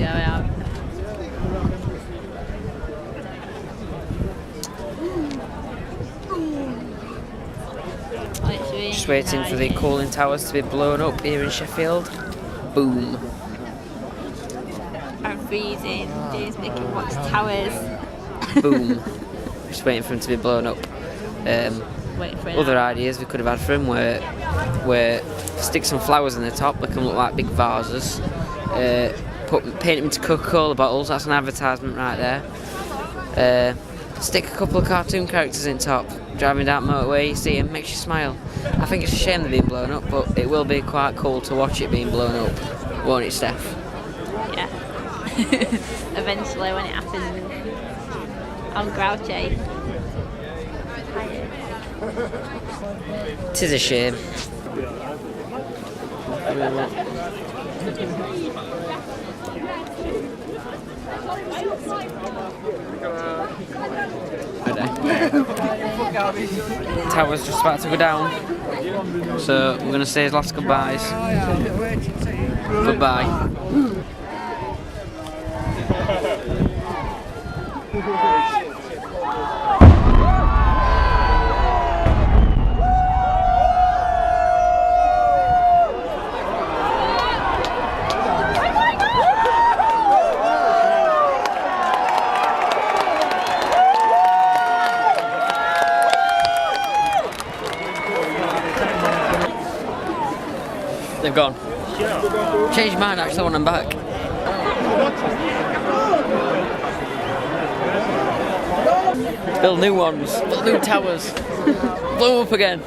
go out. Just waiting for the cooling towers to be blown up here in Sheffield. Boom. I'm freezing. James making watch towers. Boom. Just waiting for them to be blown up. Waiting for Other ideas we could have had for them were stick some flowers in the top, they can look like big vases. Paint them into Coca-Cola bottles, that's an advertisement right there. Stick a couple of cartoon characters in top, driving down the motorway, you see them, makes you smile. I think it's a shame they're being blown up, but it will be quite cool to watch it being blown up, won't it, Steph? Yeah. Eventually when it happens. I'm grouchy. Tis a shame. Tower's just about to go down, so we're going to say his last goodbyes. Goodbye. They've gone. Changed your mind actually when I'm back. Build new ones, build new towers, blow them up again.